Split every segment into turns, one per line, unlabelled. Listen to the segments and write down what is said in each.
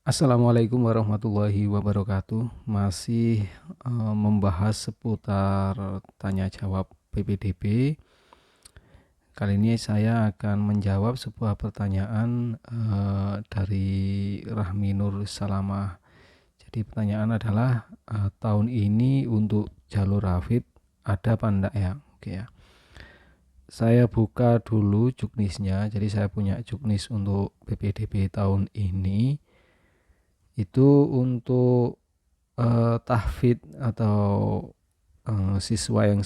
Assalamualaikum warahmatullahi wabarakatuh. Masih membahas seputar tanya jawab PPDB. Kali ini saya akan menjawab sebuah pertanyaan dari Rahmi Nur Salamah. Jadi pertanyaan adalah tahun ini untuk jalur Rafid ada apa enggak ya? Oke ya. Saya buka dulu juknisnya. Jadi saya punya juknis untuk PPDB tahun ini. Itu untuk tahfidz atau siswa yang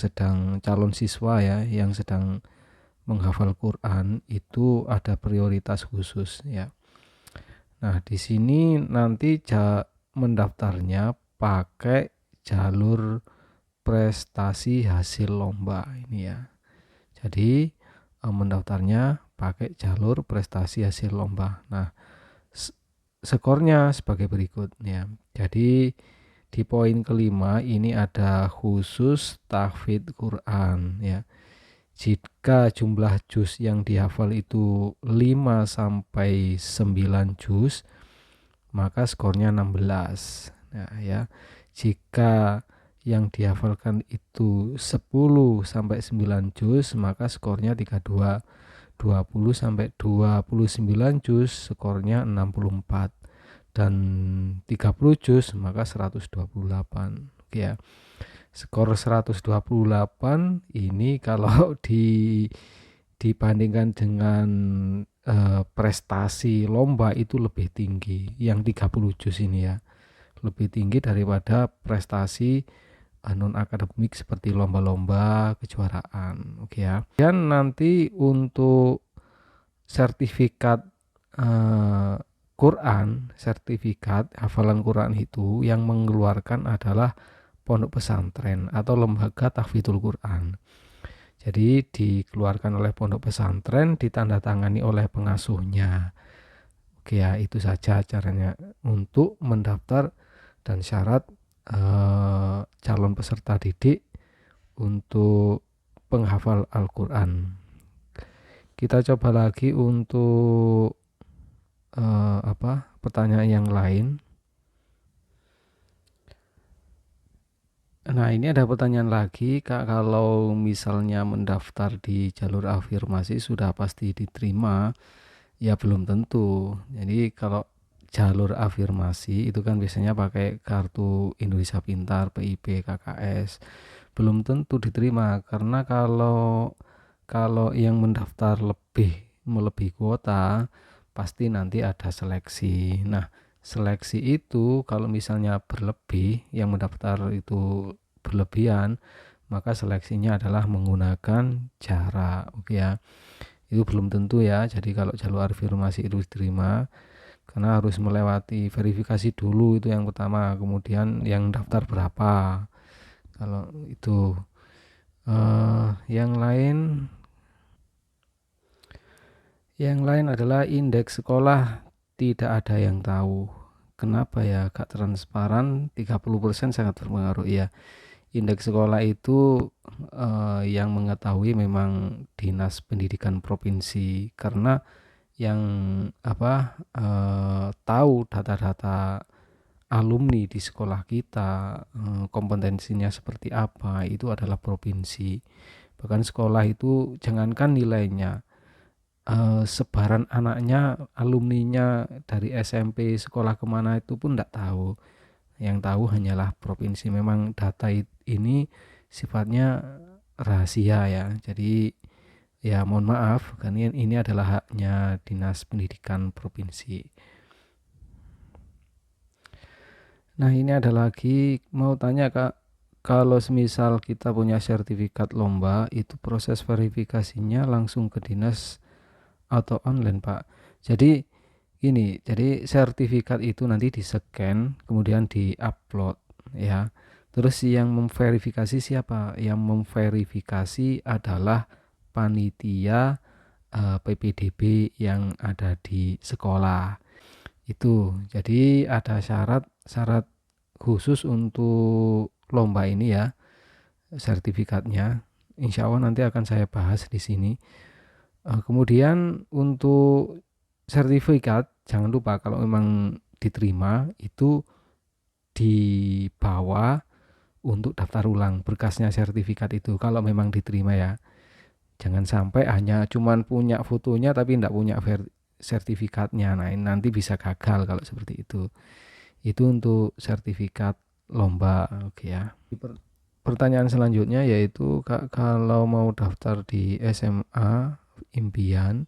calon siswa ya yang sedang menghafal Quran itu ada prioritas khusus ya. Nah, di sini nanti mendaftarnya pakai jalur prestasi hasil lomba ini ya. Jadi mendaftarnya pakai jalur prestasi hasil lomba. Nah, skornya sebagai berikut ya. Jadi di poin kelima ini ada khusus tahfidz Quran ya. Jika jumlah juz yang dihafal itu 5 sampai 9 juz, maka skornya 16. Nah, ya. Jika yang dihafalkan itu 10 sampai 9 juz, maka skornya 32. 20 sampai 29 juz skornya 64 dan 30 juz maka 128. Oke ya. Skor 128 ini kalau dibandingkan dengan prestasi lomba itu lebih tinggi, yang 30 juz ini ya. Lebih tinggi daripada prestasi non akademik seperti lomba-lomba kejuaraan. Oke ya. Dan nanti untuk sertifikat Quran, sertifikat hafalan Quran itu yang mengeluarkan adalah pondok pesantren atau lembaga tahfidzul Quran. Jadi dikeluarkan oleh pondok pesantren, ditandatangani oleh pengasuhnya. Oke ya, itu saja caranya untuk mendaftar dan syarat calon peserta didik untuk penghafal Al-Quran. Kita coba lagi untuk pertanyaan yang lain. Nah, ini ada pertanyaan lagi, Kak, kalau misalnya mendaftar di jalur afirmasi sudah pasti diterima? Ya belum tentu. Jadi kalau jalur afirmasi itu kan biasanya pakai kartu Indonesia Pintar, PIP, KKS. Belum tentu diterima karena kalau yang mendaftar melebihi kuota pasti nanti ada seleksi. Nah, seleksi itu kalau misalnya berlebih, yang mendaftar itu berlebihan, maka seleksinya adalah menggunakan jarak. Oke ya. Itu belum tentu ya. Jadi kalau jalur afirmasi itu diterima karena harus melewati verifikasi dulu, itu yang pertama. Kemudian yang daftar berapa. Kalau itu yang lain adalah indeks sekolah tidak ada yang tahu. Kenapa ya, Kak? Transparan 30% sangat berpengaruh ya. Indeks sekolah itu yang mengetahui memang Dinas Pendidikan Provinsi, karena yang tahu data-data alumni di sekolah kita, kompetensinya seperti apa, itu adalah provinsi. Bahkan sekolah itu jangankan nilainya, sebaran anaknya, alumninya dari SMP sekolah kemana itu pun tidak tahu. Yang tahu hanyalah provinsi. Memang data ini sifatnya rahasia ya. Jadi ya mohon maaf, karena ini adalah haknya Dinas Pendidikan Provinsi. Nah, ini ada lagi mau tanya, Kak, kalau semisal kita punya sertifikat lomba, itu proses verifikasinya langsung ke dinas atau online, Pak? Jadi ini, jadi sertifikat itu nanti di-scan, kemudian di-upload ya. Terus yang memverifikasi siapa? Yang memverifikasi adalah panitia PPDB yang ada di sekolah. Itu. Jadi ada syarat khusus untuk lomba ini ya, sertifikatnya. Insya Allah nanti akan saya bahas di sini. Kemudian untuk sertifikat, jangan lupa kalau memang diterima itu dibawa untuk daftar ulang berkasnya sertifikat itu kalau memang diterima ya. Jangan sampai hanya cuman punya fotonya tapi tidak punya sertifikatnya. Nah, nanti bisa gagal kalau seperti itu. Itu untuk sertifikat lomba. Oke ya. Pertanyaan selanjutnya yaitu Kak, kalau mau daftar di SMA impian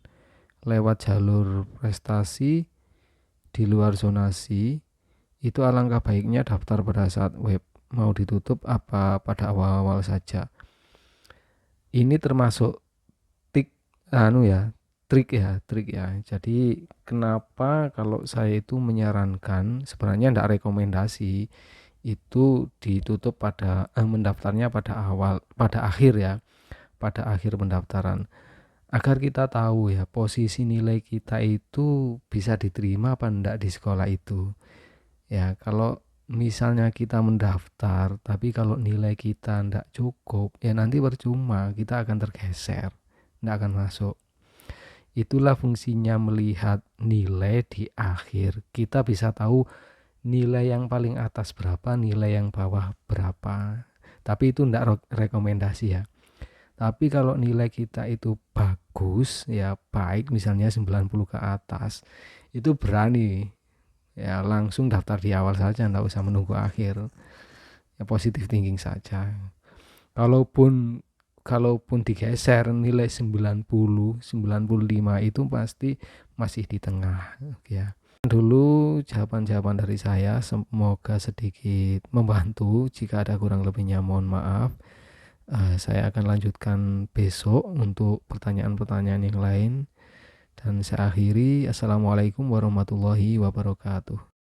lewat jalur prestasi di luar zonasi, itu alangkah baiknya daftar pada saat web mau ditutup apa pada awal-awal saja. Ini termasuk trik ya. Jadi kenapa kalau saya itu menyarankan, sebenarnya tidak rekomendasi itu ditutup pada mendaftarnya pada akhir pendaftaran, agar kita tahu ya posisi nilai kita itu bisa diterima apa enggak di sekolah itu. Ya, kalau misalnya kita mendaftar tapi kalau nilai kita enggak cukup, ya nanti percuma, kita akan tergeser, enggak akan masuk. Itulah fungsinya melihat nilai di akhir. Kita bisa tahu nilai yang paling atas berapa, nilai yang bawah berapa. Tapi itu enggak rekomendasi ya. Tapi kalau nilai kita itu bagus, ya baik, misalnya 90 ke atas, itu berani ya langsung daftar di awal saja, enggak usah menunggu akhir. Ya positive thinking saja. Kalaupun digeser nilai 90, 95 itu pasti masih di tengah ya. Dulu jawaban-jawaban dari saya, semoga sedikit membantu. Jika ada kurang lebihnya mohon maaf. Saya akan lanjutkan besok untuk pertanyaan-pertanyaan yang lain. Dan saya akhiri, assalamualaikum warahmatullahi wabarakatuh.